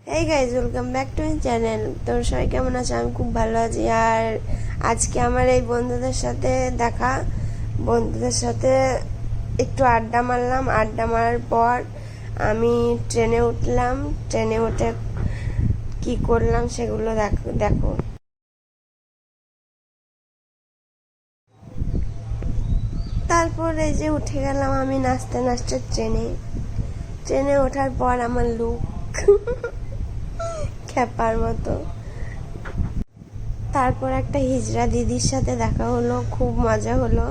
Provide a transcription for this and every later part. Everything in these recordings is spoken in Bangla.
এই guys, welcome back to my channel. তো সবাই কেমন আছে? আমি খুব ভালো আছি। আর আজকে আমার এই বন্ধুদের সাথে দেখা, বন্ধুদের সাথে একটু আড্ডা মারলাম। আড্ডা মারার পর আমি ট্রেনে উঠলাম। ট্রেনে উঠে কি করলাম সেগুলো দেখো। তারপর এই যে উঠে গেলাম আমি নাচতে নাচতে ট্রেনে ওঠার পর আমার লুক খ্যাপার মতো। তারপর একটা হিজড়া দিদির সাথে দেখা হলো, খুব মজা হলো।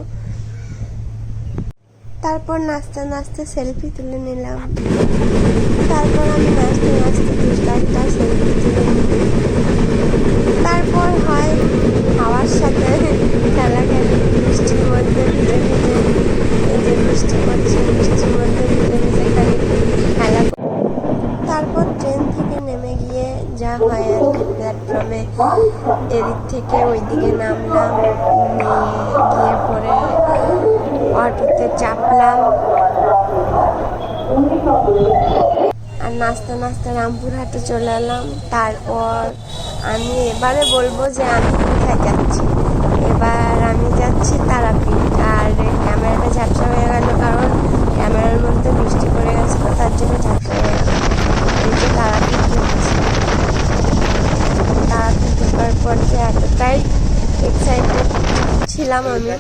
তারপর নাচতে নাচতে সেলফি তুলে নিলাম। তারপর আমি নাচতে নাচতে 2-4টা সেলফি তুলে নিলাম। তারপর হয় হাওয়ার সাথে খেলাখেলি, বৃষ্টির মধ্যে ভিজে ভিজে, এই যে বৃষ্টি পড়ছে, বৃষ্টির মধ্যে ভিজে ভিজে খালি খেলা। তারপর ট্রেন থেকে নেমে গিয়ে যা হয় আর কি, প্ল্যাটফর্মে এদিক থেকে ওইদিকে নামলাম, গিয়ে পরে অটোতে চাপলাম। আর নাচতে নাচতে রামপুরহাটে চলে এলাম। তারপর আমি এবারে বলবো যে আমি কোথায় যাচ্ছি। এবার আমি যাচ্ছি তারাপীঠ। আর ক্যামেরাটা ঝাপসা হয়ে গেল, কারণ ক্যামেরার মধ্যে বৃষ্টি পড়ে গেছিলো, তার জন্য ঝাপসা হয়ে গেল। এই যে তারাপীঠ যাচ্ছি। তারাপীঠ ঢোকার পর যে এতটাই এক্সাইটেড ছিলাম আমি,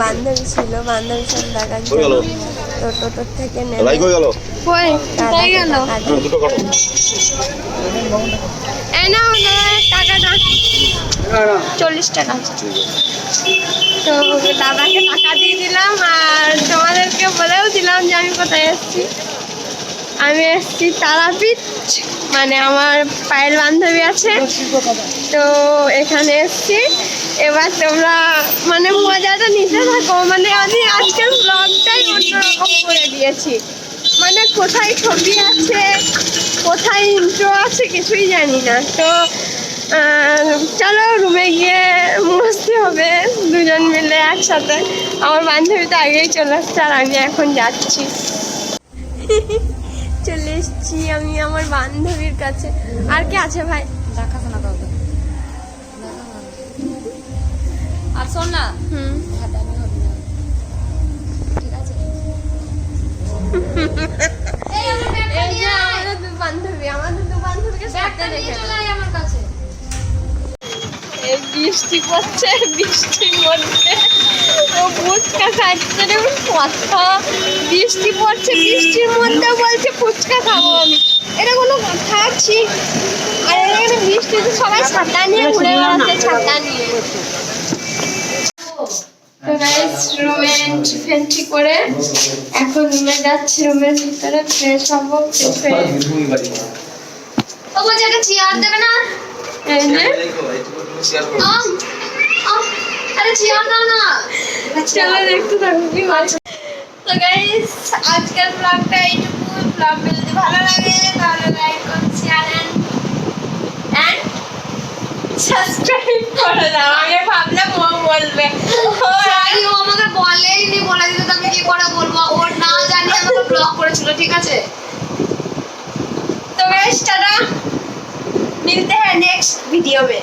বান্ধবী ছিল, বান্ধবীর সাথে দেখার জন্য টোটোর থেকে নেমে টাকাটা 40 টাকা। তো দাদাকে টাকা দিয়ে দিলাম, আর তোমাদেরকে বলেও দিলাম যে আমি কোথায় এসেছি। আমি এসেছি তারাপীঠ, মানে আমার পায়ের বান্ধবী আছে, তো এখানে এসেছি। এবার তোমরা মানে মজাটা নিতে থাকো। মানে আমি আজকের ব্লগটাই অন্যরকম করে দিয়েছি। মানে কোথায় ছবি আছে, কোথায় ইন্ট্রো আছে, কিছুই জানি না। তো চলো রুমে গিয়ে মস্তি হবে দুজন মিলে একসাথে। আমার বান্ধবী তো আগেই চলে আসছে, আর আমি এখন যাচ্ছি। চলে এসছি আমি আমার বান্ধবীর কাছে। আর কে আছে ভাই? দেখাবো না কাউকে। আর শোন না, ঠিক আছে? এই যে আমাদের দু বান্ধবী, আমাদের দু বান্ধবীকে সাথে রেখে আমার কাছে এই বৃষ্টি পড়ছে, বৃষ্টির মধ্যে ও ফুচকা খাচ্ছে। দেখুন কথা, বৃষ্টি পড়ছে, বৃষ্টির মধ্যে বলছে ফুচকা খাবো আমি। এটা কোনো কথা আছে? আর এখানে বৃষ্টিতে সবাই ছাতা নিয়ে ঘুরে বেড়াচ্ছে, ছাতা নিয়ে। তো গাইস, রুমে এন্ট্রি করে এখন রুমে যাচ্ছি। রুমের ভিতরে ফ্রেশ হবো। ও বলছে একটা চেয়ার দেবে না? এই যে আরে চেয়ার দাও না। চলো দেখতে থাকো কি হচ্ছে। তো গাইস, আজকের ব্লগটা এইটুকু। ব্লগটা যদি ভালো লাগে তাহলে লাইক করুন, শেয়ার এন্ড সাবস্ক্রাইব করে দাও। আমি ভাবলাম ও বলবে, ও আমাকে বলেইনি, বলে দিতে তো আমি কি করে বলবো? ওর না জানি আমাকে ব্লক করেছিল, ঠিক আছে? तो गाइस टाटा, मिलते हैं नेक्स्ट वीडियो में।